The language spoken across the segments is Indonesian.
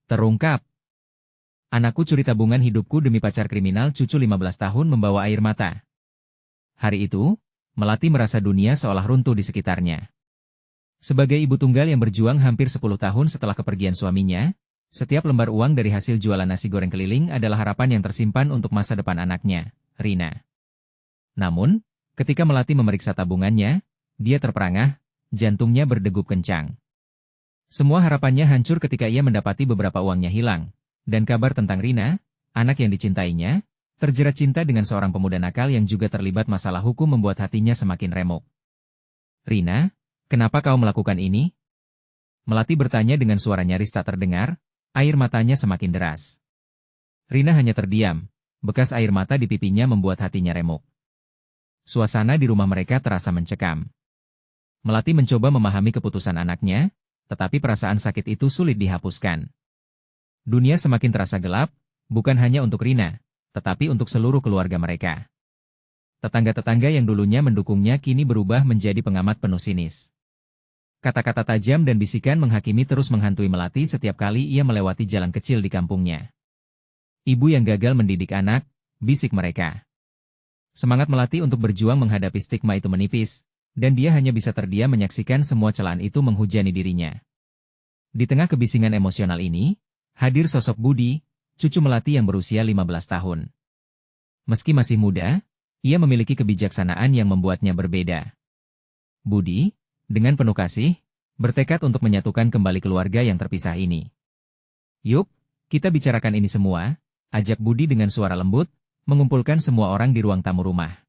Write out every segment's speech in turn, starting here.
Terungkap. Anakku curi tabungan hidupku demi pacar kriminal, cucu 15 tahun membawa air mata. Hari itu, Melati merasa dunia seolah runtuh di sekitarnya. Sebagai ibu tunggal yang berjuang hampir 10 tahun setelah kepergian suaminya, setiap lembar uang dari hasil jualan nasi goreng keliling adalah harapan yang tersimpan untuk masa depan anaknya, Rina. Namun, ketika Melati memeriksa tabungannya, dia terperangah, jantungnya berdegup kencang. Semua harapannya hancur ketika ia mendapati beberapa uangnya hilang, dan kabar tentang Rina, anak yang dicintainya, terjerat cinta dengan seorang pemuda nakal yang juga terlibat masalah hukum membuat hatinya semakin remuk. "Rina, kenapa kau melakukan ini?" Melati bertanya dengan suara nyaris tak terdengar, air matanya semakin deras. Rina hanya terdiam, bekas air mata di pipinya membuat hatinya remuk. Suasana di rumah mereka terasa mencekam. Melati mencoba memahami keputusan anaknya, tetapi perasaan sakit itu sulit dihapuskan. Dunia semakin terasa gelap, bukan hanya untuk Rina, tetapi untuk seluruh keluarga mereka. Tetangga-tetangga yang dulunya mendukungnya kini berubah menjadi pengamat penuh sinis. Kata-kata tajam dan bisikan menghakimi terus menghantui Melati setiap kali ia melewati jalan kecil di kampungnya. "Ibu yang gagal mendidik anak," bisik mereka. Semangat Melati untuk berjuang menghadapi stigma itu menipis, dan dia hanya bisa terdiam menyaksikan semua celaan itu menghujani dirinya. Di tengah kebisingan emosional ini, hadir sosok Budi, cucu Melati yang berusia 15 tahun. Meski masih muda, ia memiliki kebijaksanaan yang membuatnya berbeda. Budi, dengan penuh kasih, bertekad untuk menyatukan kembali keluarga yang terpisah ini. "Yuk, kita bicarakan ini semua," ajak Budi dengan suara lembut, mengumpulkan semua orang di ruang tamu rumah.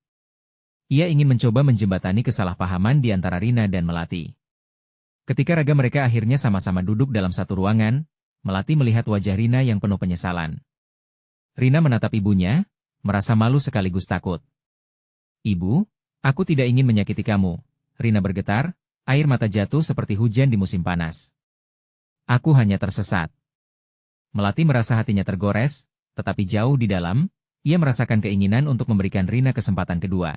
Ia ingin mencoba menjembatani kesalahpahaman di antara Rina dan Melati. Ketika raga mereka akhirnya sama-sama duduk dalam satu ruangan, Melati melihat wajah Rina yang penuh penyesalan. Rina menatap ibunya, merasa malu sekaligus takut. "Ibu, aku tidak ingin menyakiti kamu." Rina bergetar, air mata jatuh seperti hujan di musim panas. "Aku hanya tersesat." Melati merasa hatinya tergores, tetapi jauh di dalam, ia merasakan keinginan untuk memberikan Rina kesempatan kedua.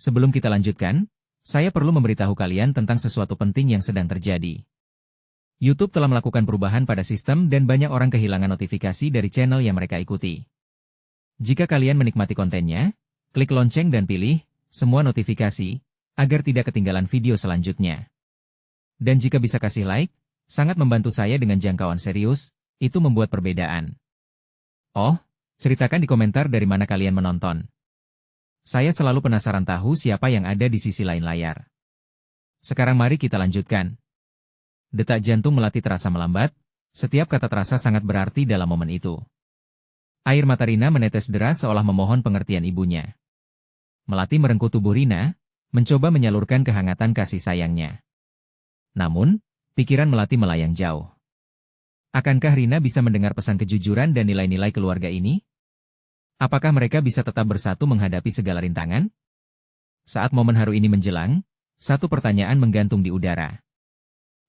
"Sebelum kita lanjutkan, saya perlu memberitahu kalian tentang sesuatu penting yang sedang terjadi. YouTube telah melakukan perubahan pada sistem dan banyak orang kehilangan notifikasi dari channel yang mereka ikuti. Jika kalian menikmati kontennya, klik lonceng dan pilih semua notifikasi, agar tidak ketinggalan video selanjutnya. Dan jika bisa kasih like, sangat membantu saya dengan jangkauan serius, itu membuat perbedaan. Oh, ceritakan di komentar dari mana kalian menonton. Saya selalu penasaran tahu siapa yang ada di sisi lain layar. Sekarang mari kita lanjutkan." Detak jantung Melati terasa melambat, setiap kata terasa sangat berarti dalam momen itu. Air mata Rina menetes deras seolah memohon pengertian ibunya. Melati merengkuh tubuh Rina, mencoba menyalurkan kehangatan kasih sayangnya. Namun, pikiran Melati melayang jauh. Akankah Rina bisa mendengar pesan kejujuran dan nilai-nilai keluarga ini? Apakah mereka bisa tetap bersatu menghadapi segala rintangan? Saat momen haru ini menjelang, satu pertanyaan menggantung di udara.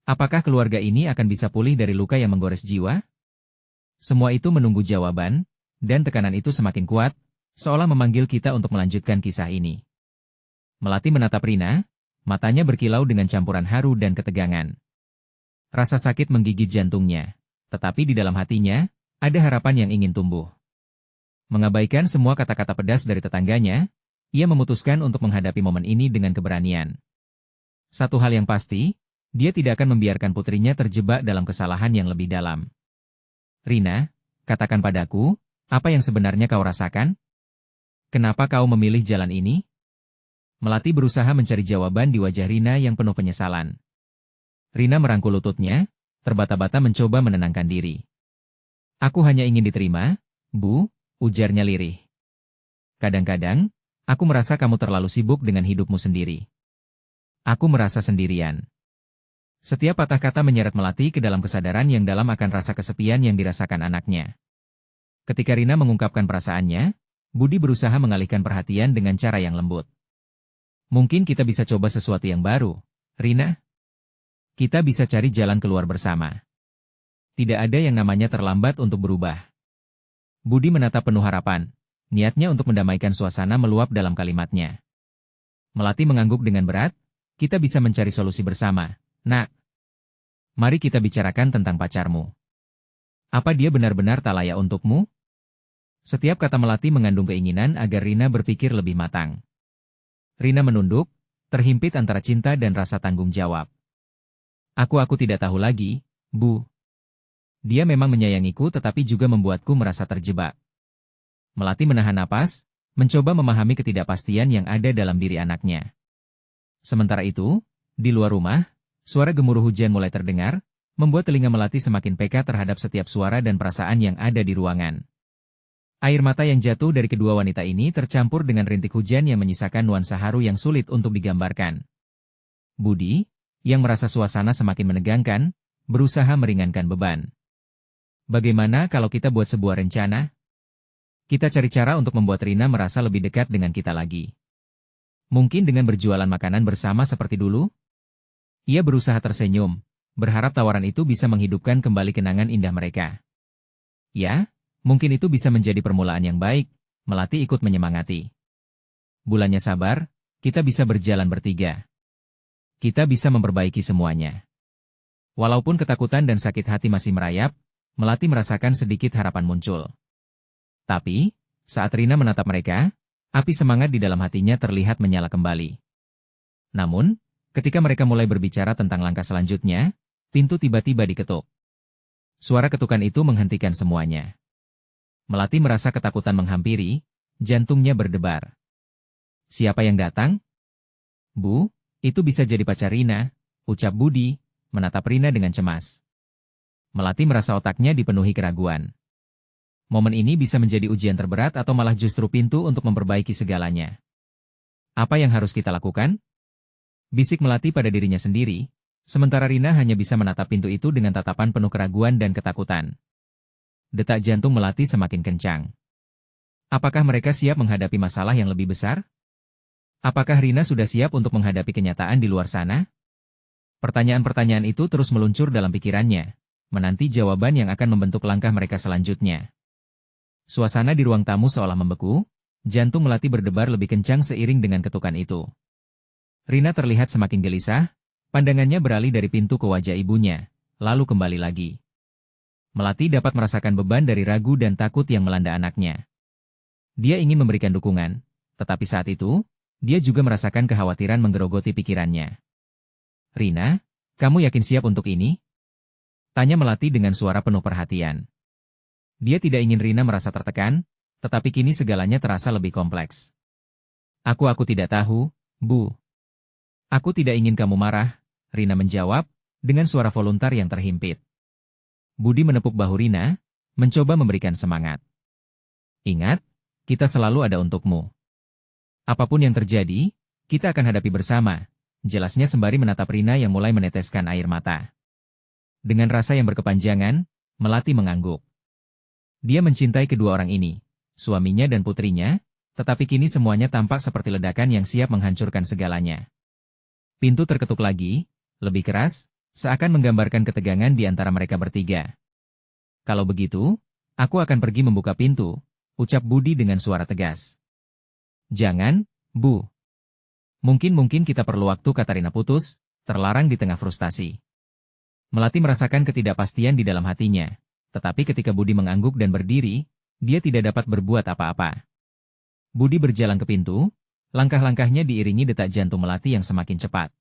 Apakah keluarga ini akan bisa pulih dari luka yang menggores jiwa? Semua itu menunggu jawaban, dan tekanan itu semakin kuat, seolah memanggil kita untuk melanjutkan kisah ini. Melati menatap Rina, matanya berkilau dengan campuran haru dan ketegangan. Rasa sakit menggigit jantungnya, tetapi di dalam hatinya, ada harapan yang ingin tumbuh. Mengabaikan semua kata-kata pedas dari tetangganya, ia memutuskan untuk menghadapi momen ini dengan keberanian. Satu hal yang pasti, dia tidak akan membiarkan putrinya terjebak dalam kesalahan yang lebih dalam. "Rina, katakan padaku, apa yang sebenarnya kau rasakan? Kenapa kau memilih jalan ini?" Melati berusaha mencari jawaban di wajah Rina yang penuh penyesalan. Rina merangkul lututnya, terbata-bata mencoba menenangkan diri. "Aku hanya ingin diterima, Bu," ujarnya lirih. "Kadang-kadang, aku merasa kamu terlalu sibuk dengan hidupmu sendiri. Aku merasa sendirian." Setiap patah kata menyeret Melati ke dalam kesadaran yang dalam akan rasa kesepian yang dirasakan anaknya. Ketika Rina mengungkapkan perasaannya, Budi berusaha mengalihkan perhatian dengan cara yang lembut. "Mungkin kita bisa coba sesuatu yang baru, Rina. Kita bisa cari jalan keluar bersama. Tidak ada yang namanya terlambat untuk berubah." Budi menatap penuh harapan, niatnya untuk mendamaikan suasana meluap dalam kalimatnya. Melati mengangguk dengan berat, "Kita bisa mencari solusi bersama, Nak. Mari kita bicarakan tentang pacarmu." Apa dia benar-benar tak layak untukmu? Setiap kata Melati mengandung keinginan agar Rina berpikir lebih matang. Rina menunduk, terhimpit antara cinta dan rasa tanggung jawab. Aku tidak tahu lagi, Bu. Dia memang menyayangiku tetapi juga membuatku merasa terjebak. Melati menahan napas, mencoba memahami ketidakpastian yang ada dalam diri anaknya. Sementara itu, di luar rumah, suara gemuruh hujan mulai terdengar, membuat telinga Melati semakin peka terhadap setiap suara dan perasaan yang ada di ruangan. Air mata yang jatuh dari kedua wanita ini tercampur dengan rintik hujan yang menyisakan nuansa haru yang sulit untuk digambarkan. Budi, yang merasa suasana semakin menegangkan, berusaha meringankan beban. Bagaimana kalau kita buat sebuah rencana? Kita cari cara untuk membuat Rina merasa lebih dekat dengan kita lagi. Mungkin dengan berjualan makanan bersama seperti dulu? Ia berusaha tersenyum, berharap tawaran itu bisa menghidupkan kembali kenangan indah mereka. Ya, mungkin itu bisa menjadi permulaan yang baik, Melati ikut menyemangati. Bulannya sabar, kita bisa berjalan bertiga. Kita bisa memperbaiki semuanya. Walaupun ketakutan dan sakit hati masih merayap, Melati merasakan sedikit harapan muncul. Tapi, saat Rina menatap mereka, api semangat di dalam hatinya terlihat menyala kembali. Namun, ketika mereka mulai berbicara tentang langkah selanjutnya, pintu tiba-tiba diketuk. Suara ketukan itu menghentikan semuanya. Melati merasa ketakutan menghampiri, jantungnya berdebar. Siapa yang datang? Bu, itu bisa jadi pacar Rina, ucap Budi, menatap Rina dengan cemas. Melati merasa otaknya dipenuhi keraguan. Momen ini bisa menjadi ujian terberat atau malah justru pintu untuk memperbaiki segalanya. Apa yang harus kita lakukan? Bisik Melati pada dirinya sendiri, sementara Rina hanya bisa menatap pintu itu dengan tatapan penuh keraguan dan ketakutan. Detak jantung Melati semakin kencang. Apakah mereka siap menghadapi masalah yang lebih besar? Apakah Rina sudah siap untuk menghadapi kenyataan di luar sana? Pertanyaan-pertanyaan itu terus meluncur dalam pikirannya, menanti jawaban yang akan membentuk langkah mereka selanjutnya. Suasana di ruang tamu seolah membeku, jantung Melati berdebar lebih kencang seiring dengan ketukan itu. Rina terlihat semakin gelisah, pandangannya beralih dari pintu ke wajah ibunya, lalu kembali lagi. Melati dapat merasakan beban dari ragu dan takut yang melanda anaknya. Dia ingin memberikan dukungan, tetapi saat itu, dia juga merasakan kekhawatiran menggerogoti pikirannya. Rina, kamu yakin siap untuk ini? Tanya Melati dengan suara penuh perhatian. Dia tidak ingin Rina merasa tertekan, tetapi kini segalanya terasa lebih kompleks. Aku tidak tahu, Bu. Aku tidak ingin kamu marah, Rina menjawab, dengan suara voluntar yang terhimpit. Budi menepuk bahu Rina, mencoba memberikan semangat. Ingat, kita selalu ada untukmu. Apapun yang terjadi, kita akan hadapi bersama, jelasnya sembari menatap Rina yang mulai meneteskan air mata. Dengan rasa yang berkepanjangan, Melati mengangguk. Dia mencintai kedua orang ini, suaminya dan putrinya, tetapi kini semuanya tampak seperti ledakan yang siap menghancurkan segalanya. Pintu terketuk lagi, lebih keras, seakan menggambarkan ketegangan di antara mereka bertiga. Kalau begitu, aku akan pergi membuka pintu, ucap Budi dengan suara tegas. Jangan, Bu. Mungkin kita perlu waktu, kata Rina putus, terlarang di tengah frustasi. Melati merasakan ketidakpastian di dalam hatinya, tetapi ketika Budi mengangguk dan berdiri, dia tidak dapat berbuat apa-apa. Budi berjalan ke pintu, langkah-langkahnya diiringi detak jantung Melati yang semakin cepat.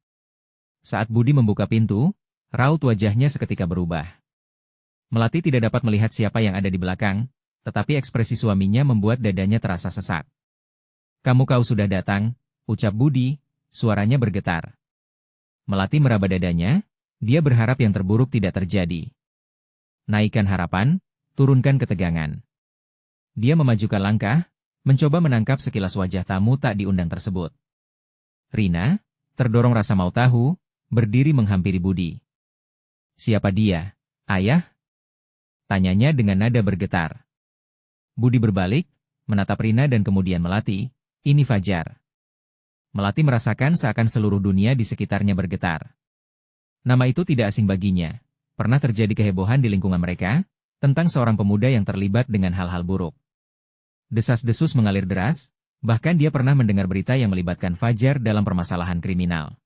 Saat Budi membuka pintu, raut wajahnya seketika berubah. Melati tidak dapat melihat siapa yang ada di belakang, tetapi ekspresi suaminya membuat dadanya terasa sesak. Kau sudah datang, ucap Budi, suaranya bergetar. Melati meraba dadanya, dia berharap yang terburuk tidak terjadi. Naikkan harapan, turunkan ketegangan. Dia memajukan langkah, mencoba menangkap sekilas wajah tamu tak diundang tersebut. Rina, terdorong rasa mau tahu, berdiri menghampiri Budi. Siapa dia, Ayah? Tanyanya dengan nada bergetar. Budi berbalik, menatap Rina dan kemudian Melati, ini Fajar. Melati merasakan seakan seluruh dunia di sekitarnya bergetar. Nama itu tidak asing baginya. Pernah terjadi kehebohan di lingkungan mereka, tentang seorang pemuda yang terlibat dengan hal-hal buruk. Desas-desus mengalir deras, bahkan dia pernah mendengar berita yang melibatkan Fajar dalam permasalahan kriminal.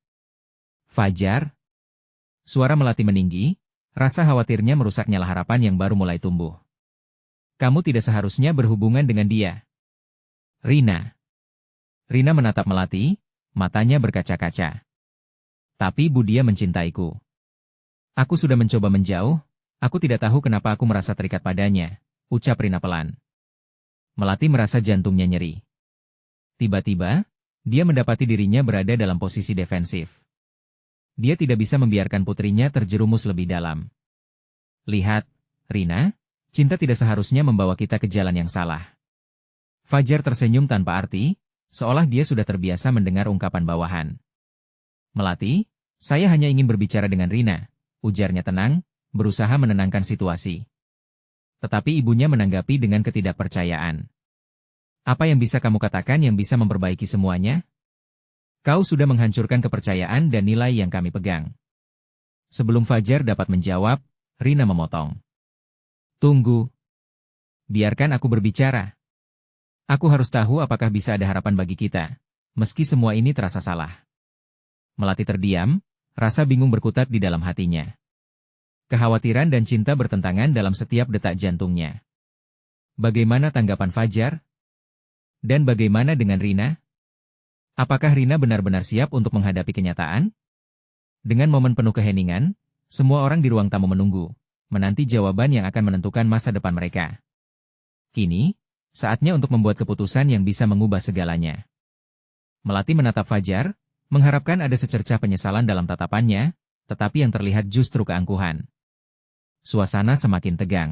Fajar? Suara Melati meninggi, Rasa khawatirnya merusak nyala harapan yang baru mulai tumbuh. Kamu tidak seharusnya berhubungan dengan dia. Rina. Rina menatap Melati, matanya berkaca-kaca. Tapi Bu dia mencintaiku. Aku sudah mencoba menjauh, aku tidak tahu kenapa aku merasa terikat padanya, ucap Rina pelan. Melati merasa jantungnya nyeri. Tiba-tiba, dia mendapati dirinya berada dalam posisi defensif. Dia tidak bisa membiarkan putrinya terjerumus lebih dalam. Lihat, Rina, cinta tidak seharusnya membawa kita ke jalan yang salah. Fajar tersenyum tanpa arti, seolah dia sudah terbiasa mendengar ungkapan bawahan. Melati, saya hanya ingin berbicara dengan Rina, ujarnya tenang, berusaha menenangkan situasi. Tetapi ibunya menanggapi dengan ketidakpercayaan. Apa yang bisa kamu katakan yang bisa memperbaiki semuanya? Kau sudah menghancurkan kepercayaan dan nilai yang kami pegang. Sebelum Fajar dapat menjawab, Rina memotong. Tunggu. Biarkan aku berbicara. Aku harus tahu apakah bisa ada harapan bagi kita, meski semua ini terasa salah. Melati terdiam, rasa bingung berkutat di dalam hatinya. Kekhawatiran dan cinta bertentangan dalam setiap detak jantungnya. Bagaimana tanggapan Fajar? Dan bagaimana dengan Rina? Apakah Rina benar-benar siap untuk menghadapi kenyataan? Dengan momen penuh keheningan, semua orang di ruang tamu menunggu, menanti jawaban yang akan menentukan masa depan mereka. Kini, saatnya untuk membuat keputusan yang bisa mengubah segalanya. Melati menatap Fajar, mengharapkan ada secercah penyesalan dalam tatapannya, tetapi yang terlihat justru keangkuhan. Suasana semakin tegang.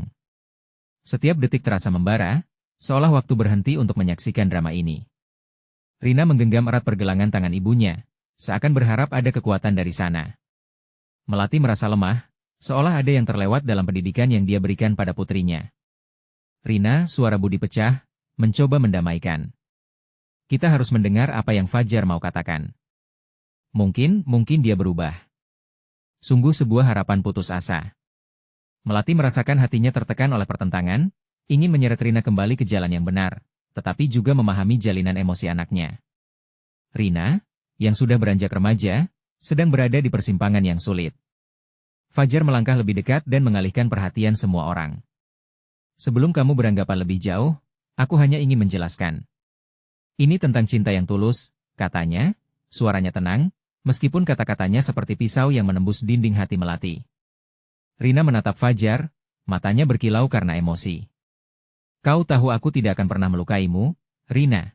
Setiap detik terasa membara, seolah waktu berhenti untuk menyaksikan drama ini. Rina menggenggam erat pergelangan tangan ibunya, seakan berharap ada kekuatan dari sana. Melati merasa lemah, seolah ada yang terlewat dalam pendidikan yang dia berikan pada putrinya. Rina, suara Budi pecah, mencoba mendamaikan. Kita harus mendengar apa yang Fajar mau katakan. Mungkin dia berubah. Sungguh sebuah harapan putus asa. Melati merasakan hatinya tertekan oleh pertentangan, ingin menyeret Rina kembali ke jalan yang benar, tetapi juga memahami jalinan emosi anaknya. Rina, yang sudah beranjak remaja, sedang berada di persimpangan yang sulit. Fajar melangkah lebih dekat dan mengalihkan perhatian semua orang. Sebelum kamu beranggapan lebih jauh, aku hanya ingin menjelaskan. Ini tentang cinta yang tulus, katanya, suaranya tenang, meskipun kata-katanya seperti pisau yang menembus dinding hati Melati. Rina menatap Fajar, matanya berkilau karena emosi. Kau tahu aku tidak akan pernah melukaimu, Rina.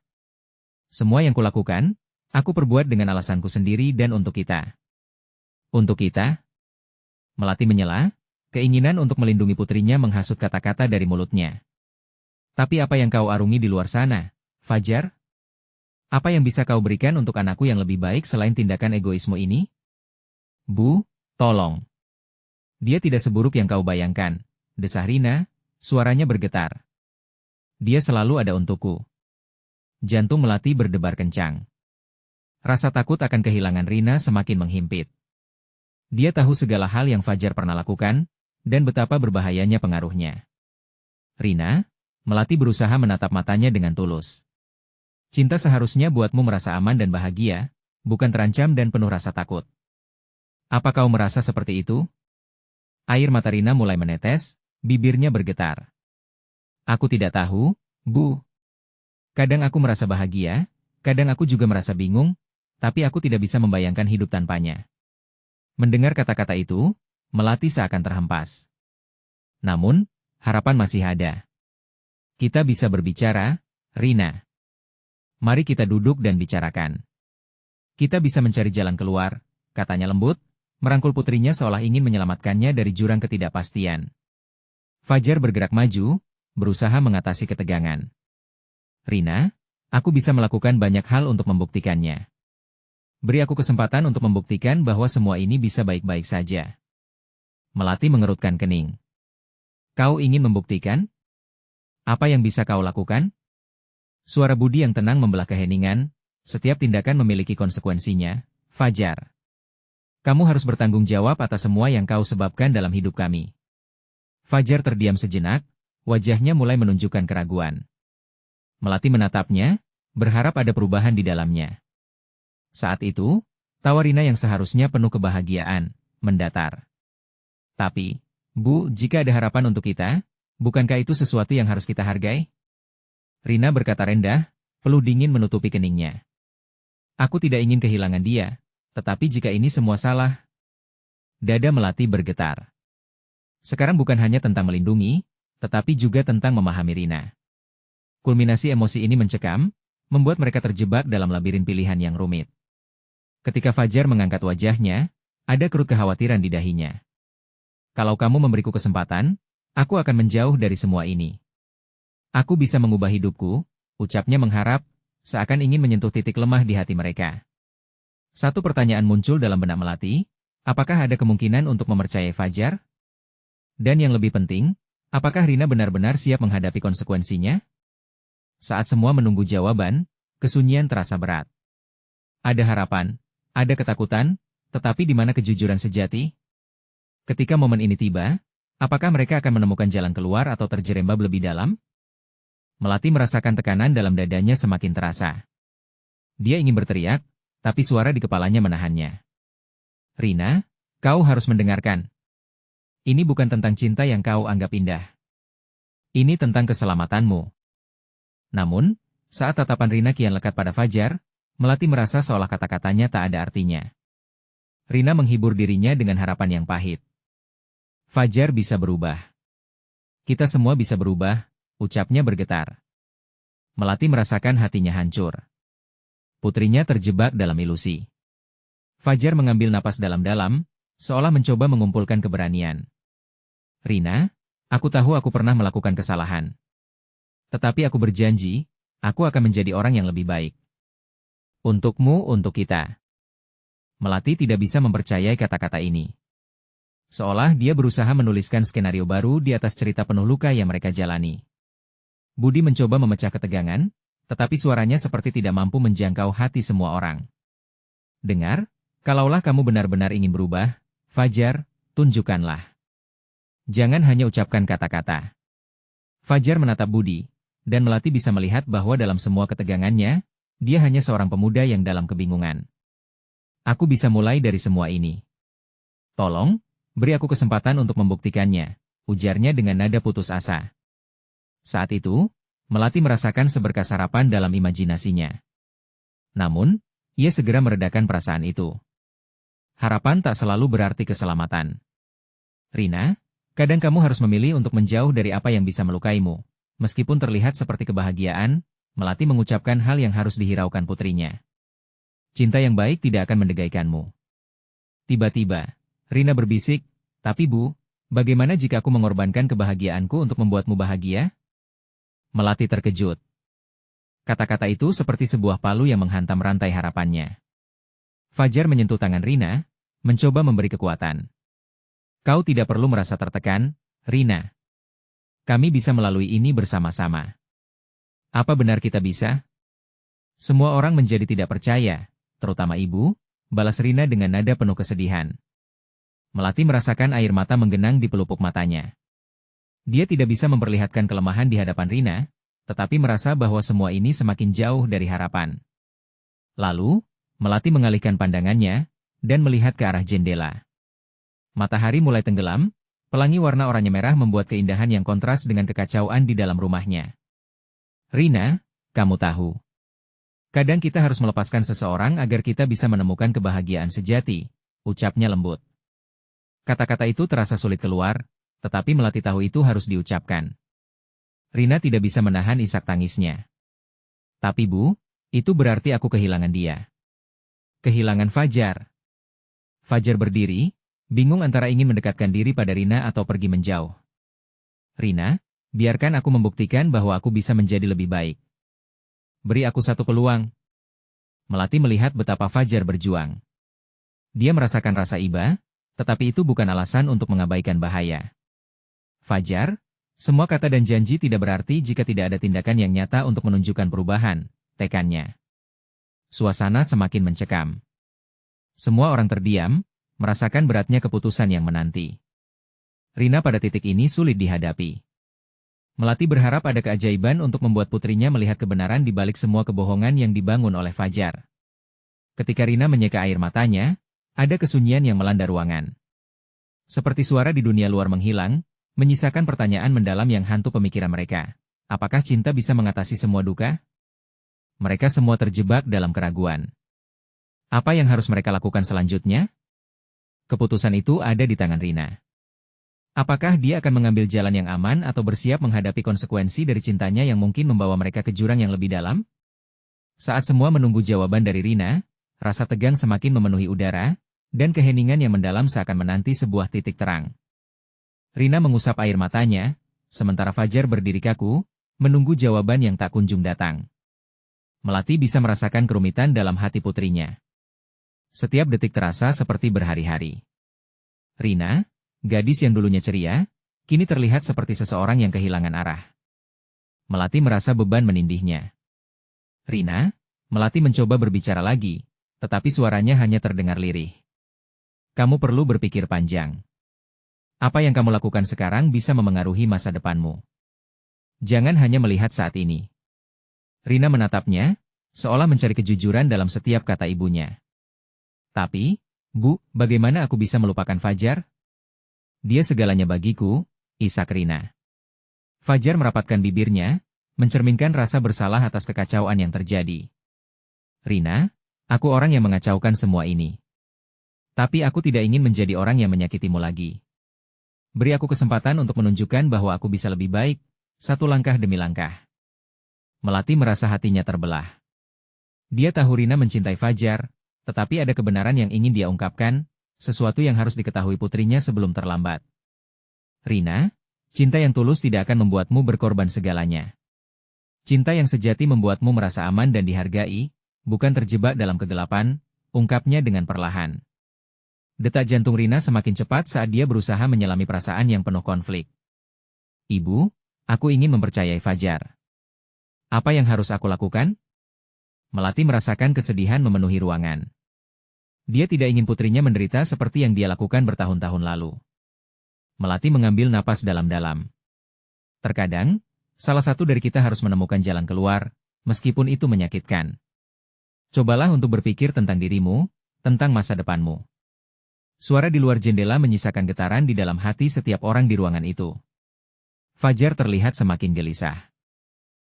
Semua yang kulakukan, aku perbuat dengan alasanku sendiri dan untuk kita. Untuk kita? Melati menyela, keinginan untuk melindungi putrinya menghasut kata-kata dari mulutnya. Tapi apa yang kau arungi di luar sana, Fajar? Apa yang bisa kau berikan untuk anakku yang lebih baik selain tindakan egoisme ini? Bu, tolong. Dia tidak seburuk yang kau bayangkan, desah Rina, suaranya bergetar. Dia selalu ada untukku. Jantung Melati berdebar kencang. Rasa takut akan kehilangan Rina semakin menghimpit. Dia tahu segala hal yang Fajar pernah lakukan, dan betapa berbahayanya pengaruhnya. Rina, Melati berusaha menatap matanya dengan tulus. Cinta seharusnya buatmu merasa aman dan bahagia, bukan terancam dan penuh rasa takut. Apa kau merasa seperti itu? Air mata Rina mulai menetes, bibirnya bergetar. Aku tidak tahu, Bu. Kadang aku merasa bahagia, kadang aku juga merasa bingung, tapi aku tidak bisa membayangkan hidup tanpanya. Mendengar kata-kata itu, Melati seakan terhempas. Namun, harapan masih ada. Kita bisa berbicara, Rina. Mari kita duduk dan bicarakan. Kita bisa mencari jalan keluar, katanya lembut, merangkul putrinya seolah ingin menyelamatkannya dari jurang ketidakpastian. Fajar bergerak maju, berusaha mengatasi ketegangan. Rina, aku bisa melakukan banyak hal untuk membuktikannya. Beri aku kesempatan untuk membuktikan bahwa semua ini bisa baik-baik saja. Melati mengerutkan kening. Kau ingin membuktikan? Apa yang bisa kau lakukan? Suara Budi yang tenang membelah keheningan, setiap tindakan memiliki konsekuensinya, Fajar. Kamu harus bertanggung jawab atas semua yang kau sebabkan dalam hidup kami. Fajar terdiam sejenak, wajahnya mulai menunjukkan keraguan. Melati menatapnya, berharap ada perubahan di dalamnya. Saat itu, tawa Rina yang seharusnya penuh kebahagiaan, mendatar. Tapi, Bu, jika ada harapan untuk kita, bukankah itu sesuatu yang harus kita hargai? Rina berkata rendah, peluh dingin menutupi keningnya. Aku tidak ingin kehilangan dia, tetapi jika ini semua salah... Dada Melati bergetar. Sekarang bukan hanya tentang melindungi, tetapi juga tentang memahami Rina. Kulminasi emosi ini mencekam, membuat mereka terjebak dalam labirin pilihan yang rumit. Ketika Fajar mengangkat wajahnya, ada kerut kekhawatiran di dahinya. Kalau kamu memberiku kesempatan, aku akan menjauh dari semua ini. Aku bisa mengubah hidupku, ucapnya mengharap, seakan ingin menyentuh titik lemah di hati mereka. Satu pertanyaan muncul dalam benak Melati, apakah ada kemungkinan untuk mempercayai Fajar? Dan yang lebih penting, apakah Rina benar-benar siap menghadapi konsekuensinya? Saat semua menunggu jawaban, kesunyian terasa berat. Ada harapan, ada ketakutan, tetapi di mana kejujuran sejati? Ketika momen ini tiba, apakah mereka akan menemukan jalan keluar atau terjerembab lebih dalam? Melati merasakan tekanan dalam dadanya semakin terasa. Dia ingin berteriak, tapi suara di kepalanya menahannya. Rina, kau harus mendengarkan. Ini bukan tentang cinta yang kau anggap indah. Ini tentang keselamatanmu. Namun, saat tatapan Rina kian lekat pada Fajar, Melati merasa seolah kata-katanya tak ada artinya. Rina menghibur dirinya dengan harapan yang pahit. Fajar bisa berubah. Kita semua bisa berubah, ucapnya bergetar. Melati merasakan hatinya hancur. Putrinya terjebak dalam ilusi. Fajar mengambil napas dalam-dalam, seolah mencoba mengumpulkan keberanian. Rina, aku tahu aku pernah melakukan kesalahan. Tetapi aku berjanji, aku akan menjadi orang yang lebih baik. Untukmu, untuk kita. Melati tidak bisa mempercayai kata-kata ini. Seolah dia berusaha menuliskan skenario baru di atas cerita penuh luka yang mereka jalani. Budi mencoba memecah ketegangan, tetapi suaranya seperti tidak mampu menjangkau hati semua orang. Dengar, kalaulah kamu benar-benar ingin berubah, Fajar, tunjukkanlah. Jangan hanya ucapkan kata-kata. Fajar menatap Budi, dan Melati bisa melihat bahwa dalam semua ketegangannya, dia hanya seorang pemuda yang dalam kebingungan. Aku bisa mulai dari semua ini. Tolong, beri aku kesempatan untuk membuktikannya, ujarnya dengan nada putus asa. Saat itu, Melati merasakan seberkas harapan dalam imajinasinya. Namun, ia segera meredakan perasaan itu. Harapan tak selalu berarti keselamatan. Rina, kadang kamu harus memilih untuk menjauh dari apa yang bisa melukaimu. Meskipun terlihat seperti kebahagiaan, Melati mengucapkan hal yang harus dihiraukan putrinya. Cinta yang baik tidak akan mendegaikanmu. Tiba-tiba, Rina berbisik, tapi Bu, bagaimana jika aku mengorbankan kebahagiaanku untuk membuatmu bahagia? Melati terkejut. Kata-kata itu seperti sebuah palu yang menghantam rantai harapannya. Fajar menyentuh tangan Rina, mencoba memberi kekuatan. Kau tidak perlu merasa tertekan, Rina. Kami bisa melalui ini bersama-sama. Apa benar kita bisa? Semua orang menjadi tidak percaya, terutama ibu, balas Rina dengan nada penuh kesedihan. Melati merasakan air mata menggenang di pelupuk matanya. Dia tidak bisa memperlihatkan kelemahan di hadapan Rina, tetapi merasa bahwa semua ini semakin jauh dari harapan. Lalu, Melati mengalihkan pandangannya, dan melihat ke arah jendela. Matahari mulai tenggelam, pelangi warna oranye merah membuat keindahan yang kontras dengan kekacauan di dalam rumahnya. Rina, kamu tahu. Kadang kita harus melepaskan seseorang agar kita bisa menemukan kebahagiaan sejati, ucapnya lembut. Kata-kata itu terasa sulit keluar, tetapi Melati tahu itu harus diucapkan. Rina tidak bisa menahan isak tangisnya. Tapi Bu, itu berarti aku kehilangan dia. Kehilangan Fajar. Fajar berdiri, bingung antara ingin mendekatkan diri pada Rina atau pergi menjauh. Rina, biarkan aku membuktikan bahwa aku bisa menjadi lebih baik. Beri aku satu peluang. Melati melihat betapa Fajar berjuang. Dia merasakan rasa iba, tetapi itu bukan alasan untuk mengabaikan bahaya. Fajar, semua kata dan janji tidak berarti jika tidak ada tindakan yang nyata untuk menunjukkan perubahan, tekannya. Suasana semakin mencekam. Semua orang terdiam, merasakan beratnya keputusan yang menanti. Rina pada titik ini sulit dihadapi. Melati berharap ada keajaiban untuk membuat putrinya melihat kebenaran di balik semua kebohongan yang dibangun oleh Fajar. Ketika Rina menyeka air matanya, ada kesunyian yang melanda ruangan. Seperti suara di dunia luar menghilang, menyisakan pertanyaan mendalam yang hantu pemikiran mereka. Apakah cinta bisa mengatasi semua duka? Mereka semua terjebak dalam keraguan. Apa yang harus mereka lakukan selanjutnya? Keputusan itu ada di tangan Rina. Apakah dia akan mengambil jalan yang aman atau bersiap menghadapi konsekuensi dari cintanya yang mungkin membawa mereka ke jurang yang lebih dalam? Saat semua menunggu jawaban dari Rina, rasa tegang semakin memenuhi udara, dan keheningan yang mendalam seakan menanti sebuah titik terang. Rina mengusap air matanya, sementara Fajar berdiri kaku, menunggu jawaban yang tak kunjung datang. Melati bisa merasakan kerumitan dalam hati putrinya. Setiap detik terasa seperti berhari-hari. Rina, gadis yang dulunya ceria, kini terlihat seperti seseorang yang kehilangan arah. Melati merasa beban menindihnya. Rina, Melati mencoba berbicara lagi, tetapi suaranya hanya terdengar lirih. Kamu perlu berpikir panjang. Apa yang kamu lakukan sekarang bisa memengaruhi masa depanmu. Jangan hanya melihat saat ini. Rina menatapnya, seolah mencari kejujuran dalam setiap kata ibunya. Tapi, Bu, bagaimana aku bisa melupakan Fajar? Dia segalanya bagiku, isak Rina. Fajar merapatkan bibirnya, mencerminkan rasa bersalah atas kekacauan yang terjadi. Rina, aku orang yang mengacaukan semua ini. Tapi aku tidak ingin menjadi orang yang menyakitimu lagi. Beri aku kesempatan untuk menunjukkan bahwa aku bisa lebih baik, satu langkah demi langkah. Melati merasa hatinya terbelah. Dia tahu Rina mencintai Fajar, tetapi ada kebenaran yang ingin dia ungkapkan, sesuatu yang harus diketahui putrinya sebelum terlambat. Rina, cinta yang tulus tidak akan membuatmu berkorban segalanya. Cinta yang sejati membuatmu merasa aman dan dihargai, bukan terjebak dalam kegelapan, ungkapnya dengan perlahan. Detak jantung Rina semakin cepat saat dia berusaha menyelami perasaan yang penuh konflik. Ibu, aku ingin mempercayai Fajar. Apa yang harus aku lakukan? Melati merasakan kesedihan memenuhi ruangan. Dia tidak ingin putrinya menderita seperti yang dia lakukan bertahun-tahun lalu. Melati mengambil napas dalam-dalam. Terkadang, salah satu dari kita harus menemukan jalan keluar, meskipun itu menyakitkan. Cobalah untuk berpikir tentang dirimu, tentang masa depanmu. Suara di luar jendela menyisakan getaran di dalam hati setiap orang di ruangan itu. Fajar terlihat semakin gelisah.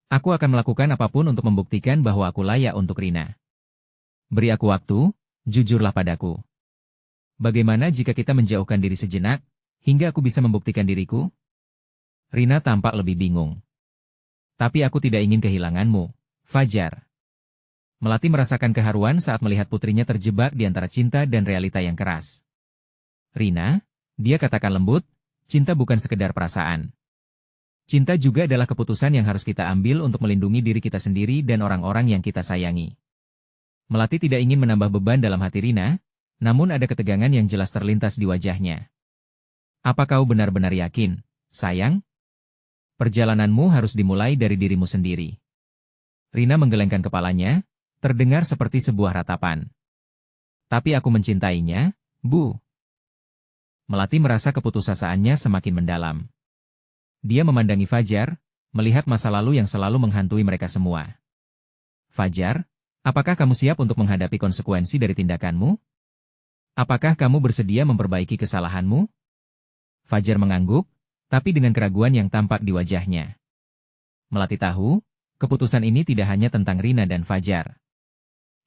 Aku akan melakukan apapun untuk membuktikan bahwa aku layak untuk Rina. Beri aku waktu, jujurlah padaku. Bagaimana jika kita menjauhkan diri sejenak, hingga aku bisa membuktikan diriku? Rina tampak lebih bingung. Tapi aku tidak ingin kehilanganmu, Fajar. Melati merasakan keharuan saat melihat putrinya terjebak di antara cinta dan realita yang keras. Rina, dia katakan lembut, cinta bukan sekedar perasaan. Cinta juga adalah keputusan yang harus kita ambil untuk melindungi diri kita sendiri dan orang-orang yang kita sayangi. Melati tidak ingin menambah beban dalam hati Rina, namun ada ketegangan yang jelas terlintas di wajahnya. Apa kau benar-benar yakin, sayang? Perjalananmu harus dimulai dari dirimu sendiri. Rina menggelengkan kepalanya, terdengar seperti sebuah ratapan. Tapi aku mencintainya, Bu. Melati merasa keputusasaannya semakin mendalam. Dia memandangi Fajar, melihat masa lalu yang selalu menghantui mereka semua. Fajar, apakah kamu siap untuk menghadapi konsekuensi dari tindakanmu? Apakah kamu bersedia memperbaiki kesalahanmu? Fajar mengangguk, tapi dengan keraguan yang tampak di wajahnya. Melati tahu, keputusan ini tidak hanya tentang Rina dan Fajar.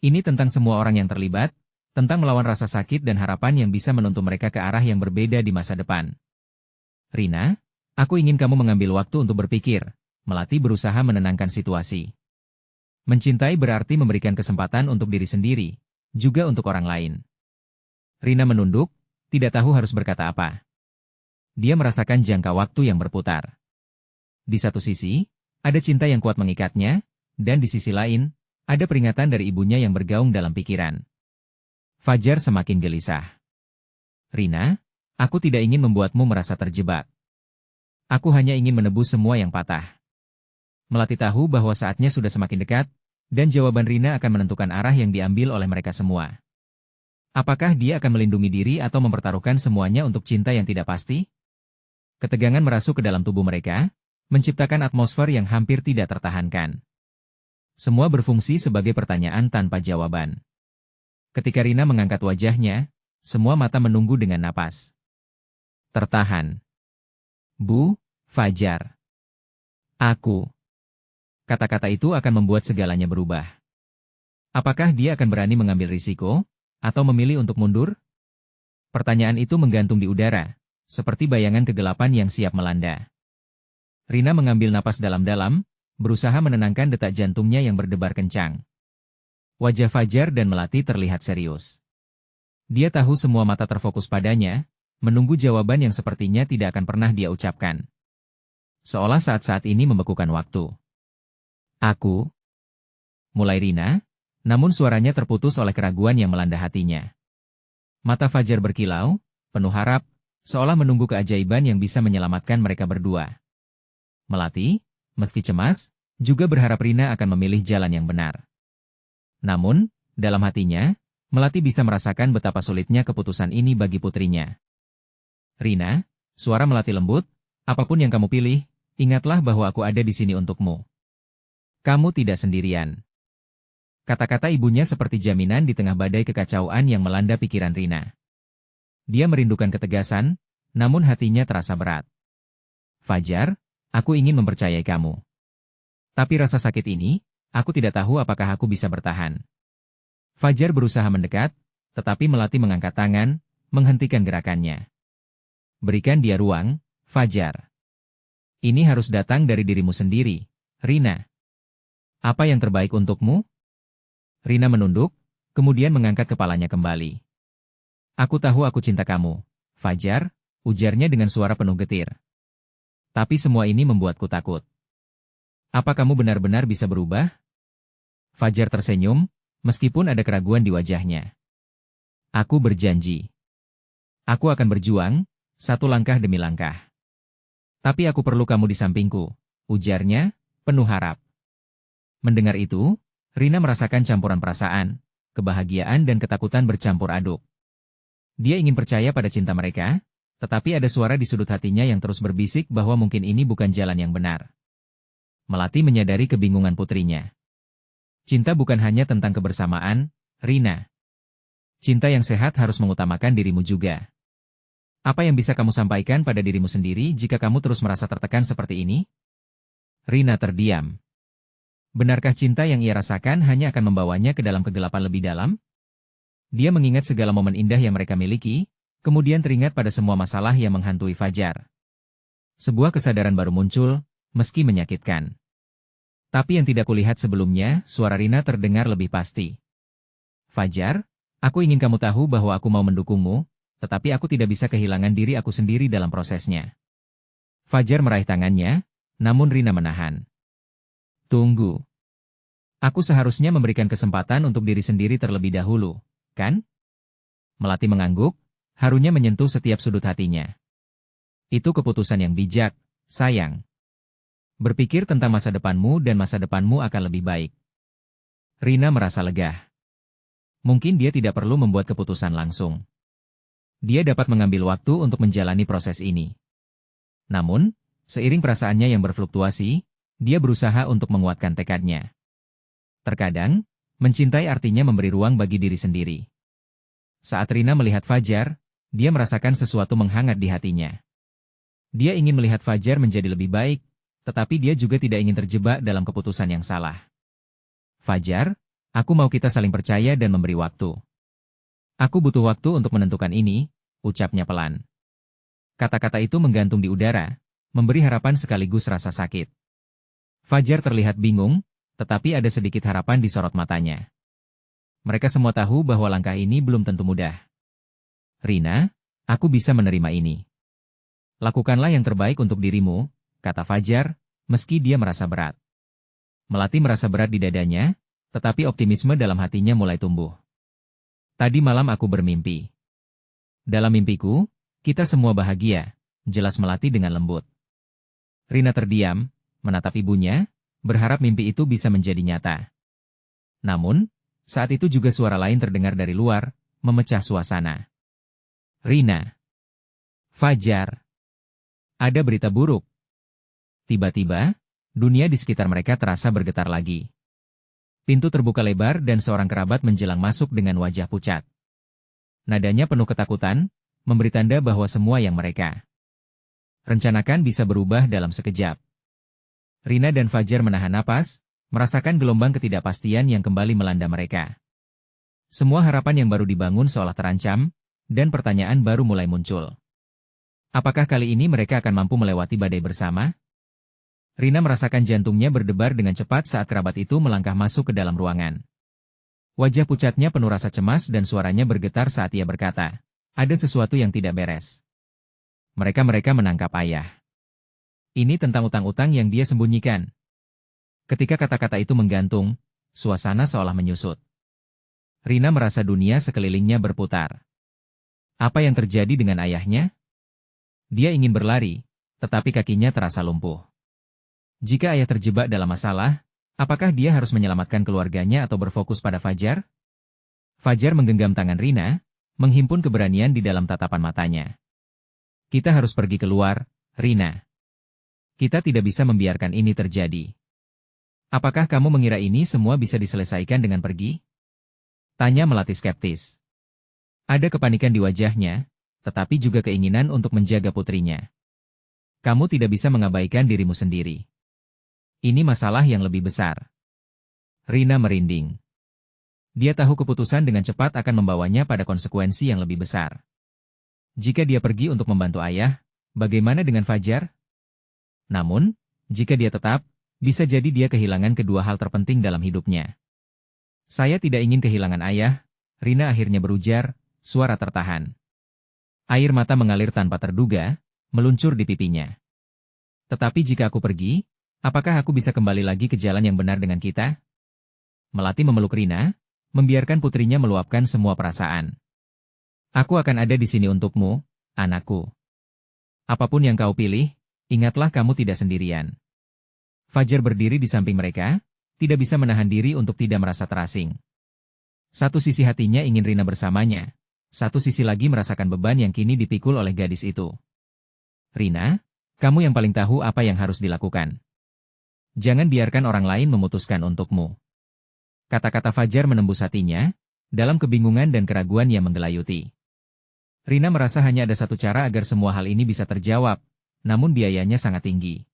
Ini tentang semua orang yang terlibat, tentang melawan rasa sakit dan harapan yang bisa menuntun mereka ke arah yang berbeda di masa depan. Rina, aku ingin kamu mengambil waktu untuk berpikir. Melati berusaha menenangkan situasi. Mencintai berarti memberikan kesempatan untuk diri sendiri, juga untuk orang lain. Rina menunduk, tidak tahu harus berkata apa. Dia merasakan jangka waktu yang berputar. Di satu sisi, ada cinta yang kuat mengikatnya, dan di sisi lain, ada peringatan dari ibunya yang bergaung dalam pikiran. Fajar semakin gelisah. Rina, aku tidak ingin membuatmu merasa terjebak. Aku hanya ingin menebus semua yang patah. Melati tahu bahwa saatnya sudah semakin dekat, dan jawaban Rina akan menentukan arah yang diambil oleh mereka semua. Apakah dia akan melindungi diri atau mempertaruhkan semuanya untuk cinta yang tidak pasti? Ketegangan merasuk ke dalam tubuh mereka, menciptakan atmosfer yang hampir tidak tertahankan. Semua berfungsi sebagai pertanyaan tanpa jawaban. Ketika Rina mengangkat wajahnya, semua mata menunggu dengan napas. tertahan. Bu, Fajar. Aku. Kata-kata itu akan membuat segalanya berubah. Apakah dia akan berani mengambil risiko, atau memilih untuk mundur? Pertanyaan itu menggantung di udara, seperti bayangan kegelapan yang siap melanda. Rina mengambil napas dalam-dalam, berusaha menenangkan detak jantungnya yang berdebar kencang. Wajah Fajar dan Melati terlihat serius. Dia tahu semua mata terfokus padanya, menunggu jawaban yang sepertinya tidak akan pernah dia ucapkan. Seolah saat-saat ini membekukan waktu. Aku. Mulai Rina, namun suaranya terputus oleh keraguan yang melanda hatinya. Mata Fajar berkilau, penuh harap, seolah menunggu keajaiban yang bisa menyelamatkan mereka berdua. Melati, meski cemas, juga berharap Rina akan memilih jalan yang benar. Namun, dalam hatinya, Melati bisa merasakan betapa sulitnya keputusan ini bagi putrinya. Rina, suara Melati lembut, apapun yang kamu pilih, ingatlah bahwa aku ada di sini untukmu. Kamu tidak sendirian. Kata-kata ibunya seperti jaminan di tengah badai kekacauan yang melanda pikiran Rina. Dia merindukan ketegasan, namun hatinya terasa berat. Fajar, aku ingin mempercayai kamu. Tapi rasa sakit ini, aku tidak tahu apakah aku bisa bertahan. Fajar berusaha mendekat, tetapi Melati mengangkat tangan, menghentikan gerakannya. Berikan dia ruang, Fajar. Ini harus datang dari dirimu sendiri, Rina. Apa yang terbaik untukmu? Rina menunduk, kemudian mengangkat kepalanya kembali. Aku tahu aku cinta kamu, Fajar, ujarnya dengan suara penuh getir. Tapi semua ini membuatku takut. Apa kamu benar-benar bisa berubah? Fajar tersenyum, meskipun ada keraguan di wajahnya. Aku berjanji. Aku akan berjuang, satu langkah demi langkah. Tapi aku perlu kamu di sampingku, ujarnya, penuh harap. Mendengar itu, Rina merasakan campuran perasaan, kebahagiaan dan ketakutan bercampur aduk. Dia ingin percaya pada cinta mereka, tetapi ada suara di sudut hatinya yang terus berbisik bahwa mungkin ini bukan jalan yang benar. Melati menyadari kebingungan putrinya. Cinta bukan hanya tentang kebersamaan, Rina. Cinta yang sehat harus mengutamakan dirimu juga. Apa yang bisa kamu sampaikan pada dirimu sendiri jika kamu terus merasa tertekan seperti ini? Rina terdiam. Benarkah cinta yang ia rasakan hanya akan membawanya ke dalam kegelapan lebih dalam? Dia mengingat segala momen indah yang mereka miliki, kemudian teringat pada semua masalah yang menghantui Fajar. Sebuah kesadaran baru muncul, meski menyakitkan. Tapi yang tidak kulihat sebelumnya, suara Rina terdengar lebih pasti. Fajar, aku ingin kamu tahu bahwa aku mau mendukungmu, tetapi aku tidak bisa kehilangan diri aku sendiri dalam prosesnya. Fajar meraih tangannya, namun Rina menahan. Tunggu. Aku seharusnya memberikan kesempatan untuk diri sendiri terlebih dahulu, kan? Melati mengangguk, harunya menyentuh setiap sudut hatinya. Itu keputusan yang bijak, sayang. Berpikir tentang masa depanmu dan masa depanmu akan lebih baik. Rina merasa lega. Mungkin dia tidak perlu membuat keputusan langsung. Dia dapat mengambil waktu untuk menjalani proses ini. Namun, seiring perasaannya yang berfluktuasi, dia berusaha untuk menguatkan tekadnya. Terkadang, mencintai artinya memberi ruang bagi diri sendiri. Saat Rina melihat Fajar, dia merasakan sesuatu menghangat di hatinya. Dia ingin melihat Fajar menjadi lebih baik, tetapi dia juga tidak ingin terjebak dalam keputusan yang salah. Fajar, aku mau kita saling percaya dan memberi waktu. Aku butuh waktu untuk menentukan ini, ucapnya pelan. Kata-kata itu menggantung di udara, memberi harapan sekaligus rasa sakit. Fajar terlihat bingung, tetapi ada sedikit harapan di sorot matanya. Mereka semua tahu bahwa langkah ini belum tentu mudah. Rina, aku bisa menerima ini. Lakukanlah yang terbaik untuk dirimu, kata Fajar, meski dia merasa berat. Melati merasa berat di dadanya, tetapi optimisme dalam hatinya mulai tumbuh. Tadi malam aku bermimpi. Dalam mimpiku, kita semua bahagia, jelas Melati dengan lembut. Rina terdiam, menatap ibunya, berharap mimpi itu bisa menjadi nyata. Namun, saat itu juga suara lain terdengar dari luar, memecah suasana. Rina. Fajar. Ada berita buruk. Tiba-tiba, dunia di sekitar mereka terasa bergetar lagi. Pintu terbuka lebar dan seorang kerabat menjelang masuk dengan wajah pucat. Nadanya penuh ketakutan, memberi tanda bahwa semua yang mereka rencanakan bisa berubah dalam sekejap. Rina dan Fajar menahan napas, merasakan gelombang ketidakpastian yang kembali melanda mereka. Semua harapan yang baru dibangun seolah terancam, dan pertanyaan baru mulai muncul. Apakah kali ini mereka akan mampu melewati badai bersama? Rina merasakan jantungnya berdebar dengan cepat saat kerabat itu melangkah masuk ke dalam ruangan. Wajah pucatnya penuh rasa cemas dan suaranya bergetar saat ia berkata, ada sesuatu yang tidak beres. Mereka menangkap ayah. Ini tentang utang-utang yang dia sembunyikan. Ketika kata-kata itu menggantung, suasana seolah menyusut. Rina merasa dunia sekelilingnya berputar. Apa yang terjadi dengan ayahnya? Dia ingin berlari, tetapi kakinya terasa lumpuh. Jika ayah terjebak dalam masalah, apakah dia harus menyelamatkan keluarganya atau berfokus pada Fajar? Fajar menggenggam tangan Rina, menghimpun keberanian di dalam tatapan matanya. Kita harus pergi keluar, Rina. Kita tidak bisa membiarkan ini terjadi. Apakah kamu mengira ini semua bisa diselesaikan dengan pergi? Tanya Melati skeptis. Ada kepanikan di wajahnya, tetapi juga keinginan untuk menjaga putrinya. Kamu tidak bisa mengabaikan dirimu sendiri. Ini masalah yang lebih besar. Rina merinding. Dia tahu keputusan dengan cepat akan membawanya pada konsekuensi yang lebih besar. Jika dia pergi untuk membantu ayah, bagaimana dengan Fajar? Namun, jika dia tetap, bisa jadi dia kehilangan kedua hal terpenting dalam hidupnya. Saya tidak ingin kehilangan ayah, Rina akhirnya berujar, suara tertahan. Air mata mengalir tanpa terduga, meluncur di pipinya. Tetapi jika aku pergi, apakah aku bisa kembali lagi ke jalan yang benar dengan kita? Melati memeluk Rina, membiarkan putrinya meluapkan semua perasaan. Aku akan ada di sini untukmu, anakku. Apapun yang kau pilih, ingatlah kamu tidak sendirian. Fajar berdiri di samping mereka, tidak bisa menahan diri untuk tidak merasa terasing. Satu sisi hatinya ingin Rina bersamanya, satu sisi lagi merasakan beban yang kini dipikul oleh gadis itu. Rina, kamu yang paling tahu apa yang harus dilakukan. Jangan biarkan orang lain memutuskan untukmu. Kata-kata Fajar menembus hatinya, dalam kebingungan dan keraguan yang menggelayuti. Rina merasa hanya ada satu cara agar semua hal ini bisa terjawab, namun biayanya sangat tinggi.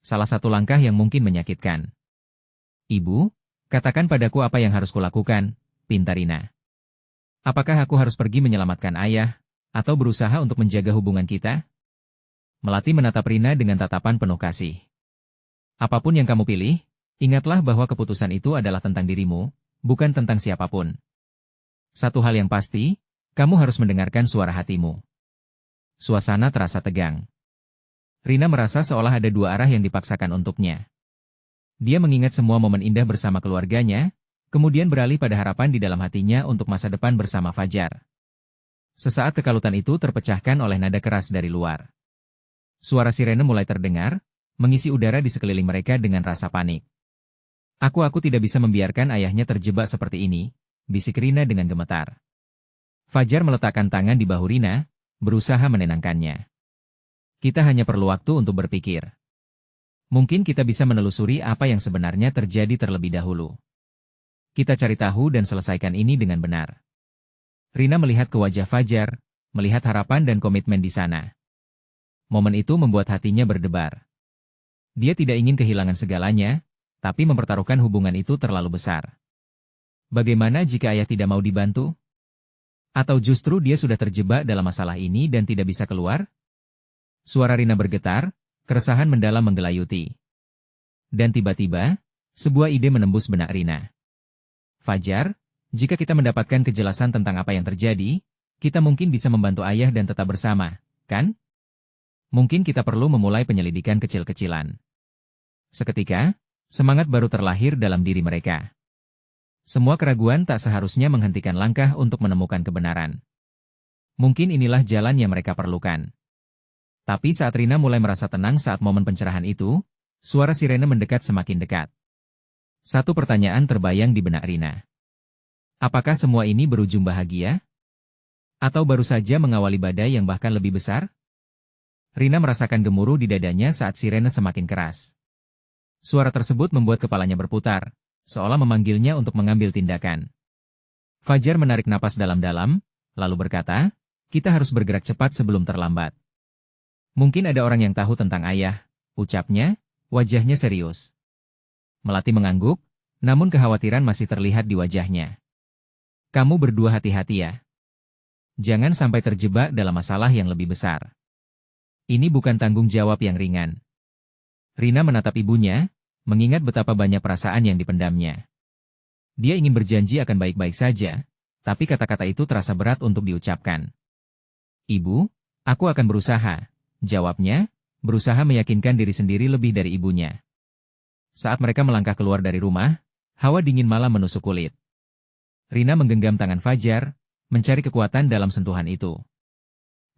Salah satu langkah yang mungkin menyakitkan. Ibu, katakan padaku apa yang harus kulakukan, pinta Rina. Apakah aku harus pergi menyelamatkan ayah, atau berusaha untuk menjaga hubungan kita? Melati menatap Rina dengan tatapan penuh kasih. Apapun yang kamu pilih, ingatlah bahwa keputusan itu adalah tentang dirimu, bukan tentang siapapun. Satu hal yang pasti, kamu harus mendengarkan suara hatimu. Suasana terasa tegang. Rina merasa seolah ada dua arah yang dipaksakan untuknya. Dia mengingat semua momen indah bersama keluarganya, kemudian beralih pada harapan di dalam hatinya untuk masa depan bersama Fajar. Sesaat kekalutan itu terpecahkan oleh nada keras dari luar. Suara sirene mulai terdengar, mengisi udara di sekeliling mereka dengan rasa panik. Aku tidak bisa membiarkan ayahnya terjebak seperti ini, bisik Rina dengan gemetar. Fajar meletakkan tangan di bahu Rina, berusaha menenangkannya. Kita hanya perlu waktu untuk berpikir. Mungkin kita bisa menelusuri apa yang sebenarnya terjadi terlebih dahulu. Kita cari tahu dan selesaikan ini dengan benar. Rina melihat ke wajah Fajar, melihat harapan dan komitmen di sana. Momen itu membuat hatinya berdebar. Dia tidak ingin kehilangan segalanya, tapi mempertaruhkan hubungan itu terlalu besar. Bagaimana jika ayah tidak mau dibantu? Atau justru dia sudah terjebak dalam masalah ini dan tidak bisa keluar? Suara Rina bergetar, keresahan mendalam menggelayuti. Dan tiba-tiba, sebuah ide menembus benak Rina. Fajar, jika kita mendapatkan kejelasan tentang apa yang terjadi, kita mungkin bisa membantu ayah dan tetap bersama, kan? Mungkin kita perlu memulai penyelidikan kecil-kecilan. Seketika, semangat baru terlahir dalam diri mereka. Semua keraguan tak seharusnya menghentikan langkah untuk menemukan kebenaran. Mungkin inilah jalan yang mereka perlukan. Tapi saat Rina mulai merasa tenang saat momen pencerahan itu, suara sirene mendekat semakin dekat. Satu pertanyaan terbayang di benak Rina. Apakah semua ini berujung bahagia? Atau baru saja mengawali badai yang bahkan lebih besar? Rina merasakan gemuruh di dadanya saat sirene semakin keras. Suara tersebut membuat kepalanya berputar, seolah memanggilnya untuk mengambil tindakan. Fajar menarik napas dalam-dalam, lalu berkata, Kita harus bergerak cepat sebelum terlambat. Mungkin ada orang yang tahu tentang ayah, ucapnya, wajahnya serius. Melati mengangguk, namun kekhawatiran masih terlihat di wajahnya. Kamu berdua hati-hati ya. Jangan sampai terjebak dalam masalah yang lebih besar. Ini bukan tanggung jawab yang ringan. Rina menatap ibunya, mengingat betapa banyak perasaan yang dipendamnya. Dia ingin berjanji akan baik-baik saja, tapi kata-kata itu terasa berat untuk diucapkan. Ibu, aku akan berusaha, jawabnya, berusaha meyakinkan diri sendiri lebih dari ibunya. Saat mereka melangkah keluar dari rumah, hawa dingin malam menusuk kulit. Rina menggenggam tangan Fajar, mencari kekuatan dalam sentuhan itu.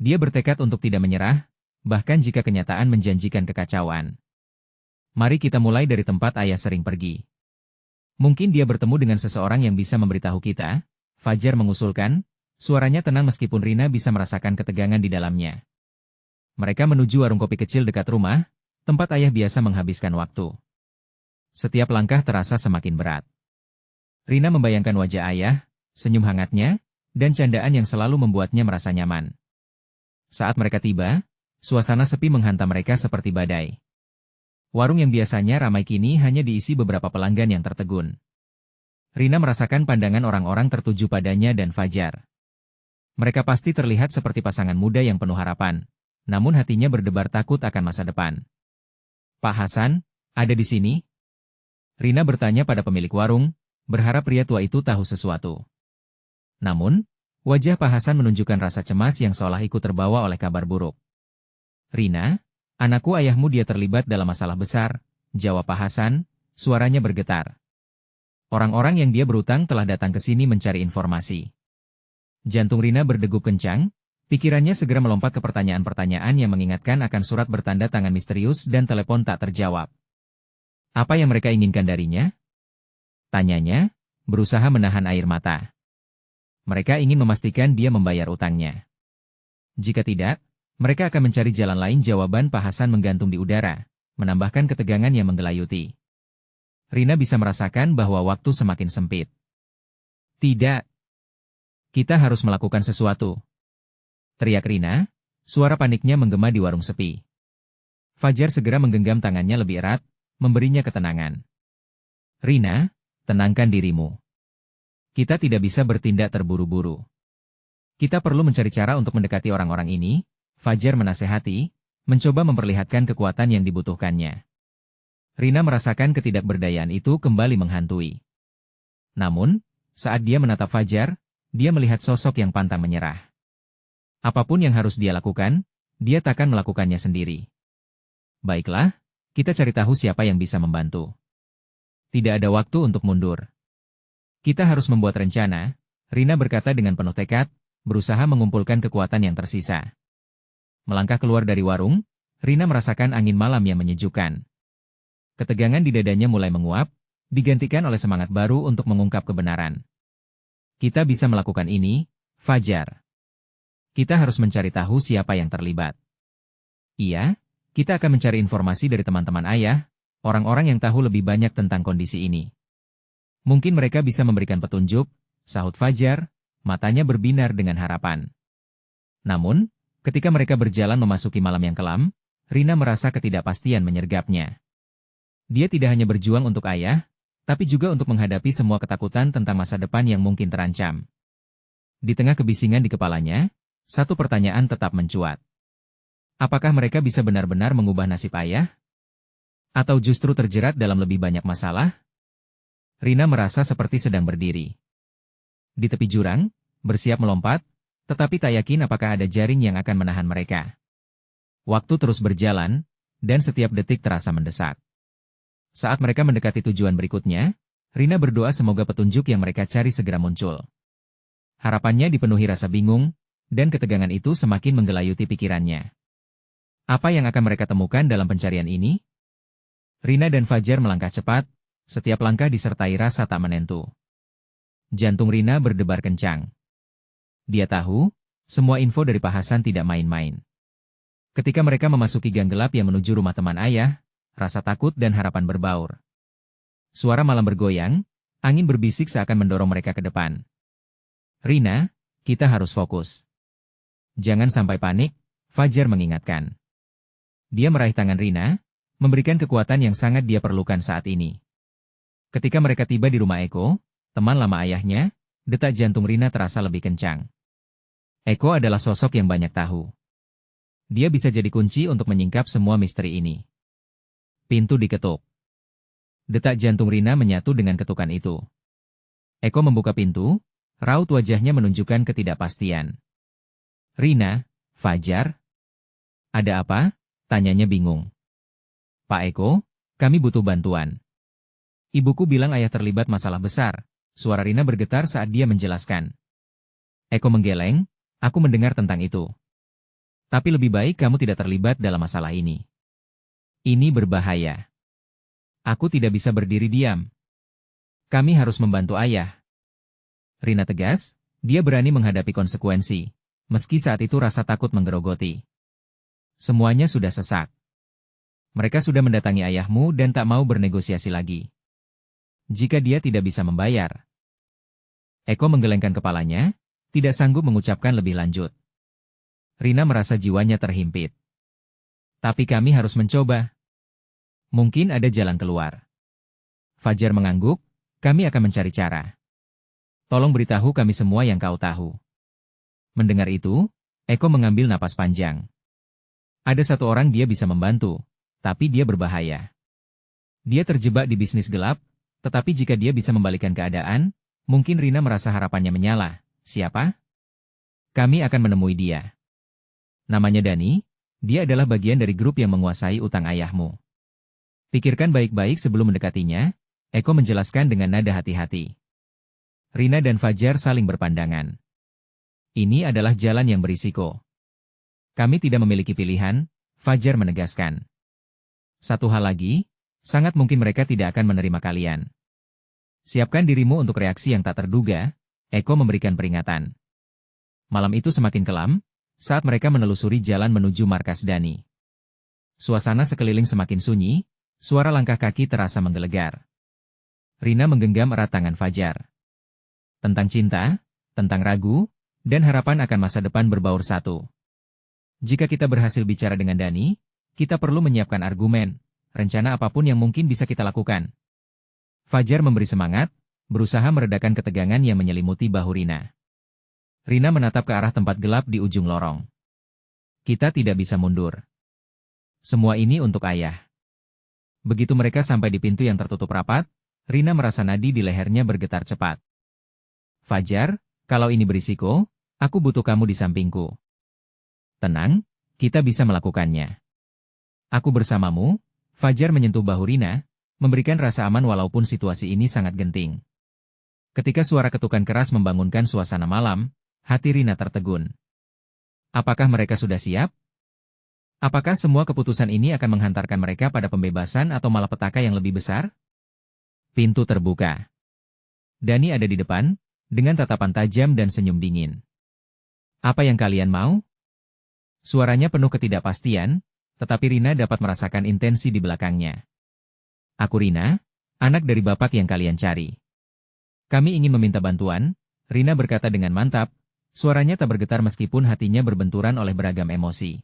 Dia bertekad untuk tidak menyerah, bahkan jika kenyataan menjanjikan kekacauan. Mari kita mulai dari tempat ayah sering pergi. Mungkin dia bertemu dengan seseorang yang bisa memberitahu kita, Fajar mengusulkan, suaranya tenang meskipun Rina bisa merasakan ketegangan di dalamnya. Mereka menuju warung kopi kecil dekat rumah, tempat ayah biasa menghabiskan waktu. Setiap langkah terasa semakin berat. Rina membayangkan wajah ayah, senyum hangatnya, dan candaan yang selalu membuatnya merasa nyaman. Saat mereka tiba, suasana sepi menghantam mereka seperti badai. Warung yang biasanya ramai kini hanya diisi beberapa pelanggan yang tertegun. Rina merasakan pandangan orang-orang tertuju padanya dan Fajar. Mereka pasti terlihat seperti pasangan muda yang penuh harapan, namun hatinya berdebar takut akan masa depan. Pak Hasan, ada di sini? Rina bertanya pada pemilik warung, berharap pria tua itu tahu sesuatu. Namun, wajah Pak Hasan menunjukkan rasa cemas yang seolah ikut terbawa oleh kabar buruk. Rina, anakku ayahmu dia terlibat dalam masalah besar, jawab Pak Hasan, suaranya bergetar. Orang-orang yang dia berutang telah datang ke sini mencari informasi. Jantung Rina berdegup kencang, pikirannya segera melompat ke pertanyaan-pertanyaan yang mengingatkan akan surat bertanda tangan misterius dan telepon tak terjawab. Apa yang mereka inginkan darinya? Tanyanya, berusaha menahan air mata. Mereka ingin memastikan dia membayar utangnya. Jika tidak, mereka akan mencari jalan lain. Jawaban Pak Hasan menggantung di udara, menambahkan ketegangan yang menggelayuti. Rina bisa merasakan bahwa waktu semakin sempit. Tidak. Kita harus melakukan sesuatu. Teriak Rina, suara paniknya menggema di warung sepi. Fajar segera menggenggam tangannya lebih erat, memberinya ketenangan. Rina, tenangkan dirimu. Kita tidak bisa bertindak terburu-buru. Kita perlu mencari cara untuk mendekati orang-orang ini, Fajar menasehati, mencoba memperlihatkan kekuatan yang dibutuhkannya. Rina merasakan ketidakberdayaan itu kembali menghantui. Namun, saat dia menatap Fajar, dia melihat sosok yang pantang menyerah. Apapun yang harus dia lakukan, dia takkan melakukannya sendiri. Baiklah, kita cari tahu siapa yang bisa membantu. Tidak ada waktu untuk mundur. Kita harus membuat rencana, Rina berkata dengan penuh tekad, berusaha mengumpulkan kekuatan yang tersisa. Melangkah keluar dari warung, Rina merasakan angin malam yang menyejukkan. Ketegangan di dadanya mulai menguap, digantikan oleh semangat baru untuk mengungkap kebenaran. Kita bisa melakukan ini, Fajar. Kita harus mencari tahu siapa yang terlibat. Iya, kita akan mencari informasi dari teman-teman ayah, orang-orang yang tahu lebih banyak tentang kondisi ini. Mungkin mereka bisa memberikan petunjuk, sahut Fajar, matanya berbinar dengan harapan. Namun, ketika mereka berjalan memasuki malam yang kelam, Rina merasa ketidakpastian menyergapnya. Dia tidak hanya berjuang untuk ayah, tapi juga untuk menghadapi semua ketakutan tentang masa depan yang mungkin terancam. Di tengah kebisingan di kepalanya, satu pertanyaan tetap mencuat. Apakah mereka bisa benar-benar mengubah nasib ayah? Atau justru terjerat dalam lebih banyak masalah? Rina merasa seperti sedang berdiri di tepi jurang, bersiap melompat, tetapi tak yakin apakah ada jaring yang akan menahan mereka. Waktu terus berjalan, dan setiap detik terasa mendesak. Saat mereka mendekati tujuan berikutnya, Rina berdoa semoga petunjuk yang mereka cari segera muncul. Harapannya dipenuhi rasa bingung, dan ketegangan itu semakin menggelayuti pikirannya. Apa yang akan mereka temukan dalam pencarian ini? Rina dan Fajar melangkah cepat, setiap langkah disertai rasa tak menentu. Jantung Rina berdebar kencang. Dia tahu, semua info dari Pak Hasan tidak main-main. Ketika mereka memasuki gang gelap yang menuju rumah teman ayah, rasa takut dan harapan berbaur. Suara malam bergoyang, angin berbisik seakan mendorong mereka ke depan. Rina, kita harus fokus. Jangan sampai panik, Fajar mengingatkan. Dia meraih tangan Rina, memberikan kekuatan yang sangat dia perlukan saat ini. Ketika mereka tiba di rumah Eko, teman lama ayahnya, detak jantung Rina terasa lebih kencang. Eko adalah sosok yang banyak tahu. Dia bisa jadi kunci untuk menyingkap semua misteri ini. Pintu diketuk. Detak jantung Rina menyatu dengan ketukan itu. Eko membuka pintu, raut wajahnya menunjukkan ketidakpastian. Rina, Fajar. Ada apa? Tanyanya bingung. Pak Eko, kami butuh bantuan. Ibuku bilang ayah terlibat masalah besar. Suara Rina bergetar saat dia menjelaskan. Eko menggeleng, aku mendengar tentang itu. Tapi lebih baik kamu tidak terlibat dalam masalah ini. Ini berbahaya. Aku tidak bisa berdiri diam. Kami harus membantu ayah. Rina tegas, dia berani menghadapi konsekuensi, meski saat itu rasa takut menggerogoti. Semuanya sudah sesak. Mereka sudah mendatangi ayahmu dan tak mau bernegosiasi lagi. Jika dia tidak bisa membayar. Eko menggelengkan kepalanya, tidak sanggup mengucapkan lebih lanjut. Rina merasa jiwanya terhimpit. Tapi kami harus mencoba. Mungkin ada jalan keluar. Fajar mengangguk, kami akan mencari cara. Tolong beritahu kami semua yang kau tahu. Mendengar itu, Eko mengambil napas panjang. Ada satu orang dia bisa membantu, tapi dia berbahaya. Dia terjebak di bisnis gelap, tetapi jika dia bisa membalikkan keadaan, mungkin Rina merasa harapannya menyala. Siapa? Kami akan menemui dia. Namanya Dani, dia adalah bagian dari grup yang menguasai utang ayahmu. Pikirkan baik-baik sebelum mendekatinya, Eko menjelaskan dengan nada hati-hati. Rina dan Fajar saling berpandangan. Ini adalah jalan yang berisiko. Kami tidak memiliki pilihan, Fajar menegaskan. Satu hal lagi, sangat mungkin mereka tidak akan menerima kalian. Siapkan dirimu untuk reaksi yang tak terduga, Eko memberikan peringatan. Malam itu semakin kelam, saat mereka menelusuri jalan menuju markas Dani. Suasana sekeliling semakin sunyi, suara langkah kaki terasa menggelegar. Rina menggenggam erat tangan Fajar. Tentang cinta, tentang ragu, dan harapan akan masa depan berbaur satu. Jika kita berhasil bicara dengan Dani, kita perlu menyiapkan argumen, rencana apapun yang mungkin bisa kita lakukan. Fajar memberi semangat, berusaha meredakan ketegangan yang menyelimuti bahu Rina. Rina menatap ke arah tempat gelap di ujung lorong. Kita tidak bisa mundur. Semua ini untuk ayah. Begitu mereka sampai di pintu yang tertutup rapat, Rina merasa nadi di lehernya bergetar cepat. Fajar, kalau ini berisiko, aku butuh kamu di sampingku. Tenang, kita bisa melakukannya. Aku bersamamu. Fajar menyentuh bahu Rina, memberikan rasa aman walaupun situasi ini sangat genting. Ketika suara ketukan keras membangunkan suasana malam, hati Rina tertegun. Apakah mereka sudah siap? Apakah semua keputusan ini akan menghantarkan mereka pada pembebasan atau malapetaka yang lebih besar? Pintu terbuka. Dani ada di depan, dengan tatapan tajam dan senyum dingin. Apa yang kalian mau? Suaranya penuh ketidakpastian, tetapi Rina dapat merasakan intensi di belakangnya. Aku Rina, anak dari bapak yang kalian cari. Kami ingin meminta bantuan, Rina berkata dengan mantap, suaranya tak bergetar meskipun hatinya berbenturan oleh beragam emosi.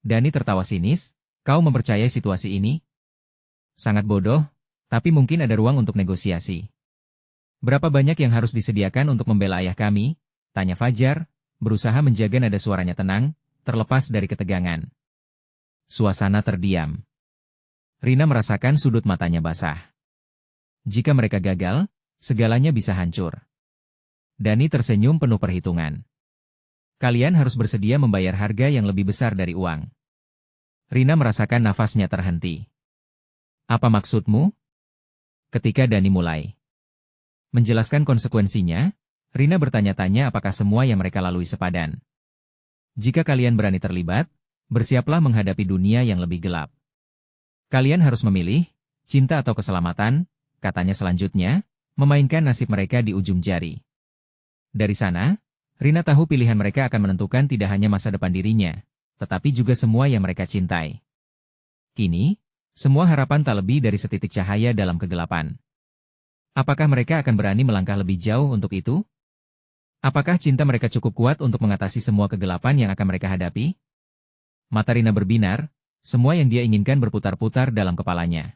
Dani tertawa sinis, kau mempercayai situasi ini? Sangat bodoh, tapi mungkin ada ruang untuk negosiasi. Berapa banyak yang harus disediakan untuk membela ayah kami? Tanya Fajar, berusaha menjaga nada suaranya tenang, terlepas dari ketegangan. Suasana terdiam. Rina merasakan sudut matanya basah. Jika mereka gagal, segalanya bisa hancur. Dani tersenyum penuh perhitungan. Kalian harus bersedia membayar harga yang lebih besar dari uang. Rina merasakan nafasnya terhenti. Apa maksudmu? Ketika Dani mulai menjelaskan konsekuensinya, Rina bertanya-tanya apakah semua yang mereka lalui sepadan. Jika kalian berani terlibat, bersiaplah menghadapi dunia yang lebih gelap. Kalian harus memilih, cinta atau keselamatan, katanya selanjutnya, memainkan nasib mereka di ujung jari. Dari sana, Rina tahu pilihan mereka akan menentukan tidak hanya masa depan dirinya, tetapi juga semua yang mereka cintai. Kini, semua harapan tak lebih dari setitik cahaya dalam kegelapan. Apakah mereka akan berani melangkah lebih jauh untuk itu? Apakah cinta mereka cukup kuat untuk mengatasi semua kegelapan yang akan mereka hadapi? Mata Rina berbinar, semua yang dia inginkan berputar-putar dalam kepalanya.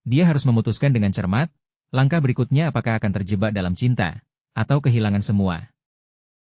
Dia harus memutuskan dengan cermat, langkah berikutnya apakah akan terjebak dalam cinta, atau kehilangan semua.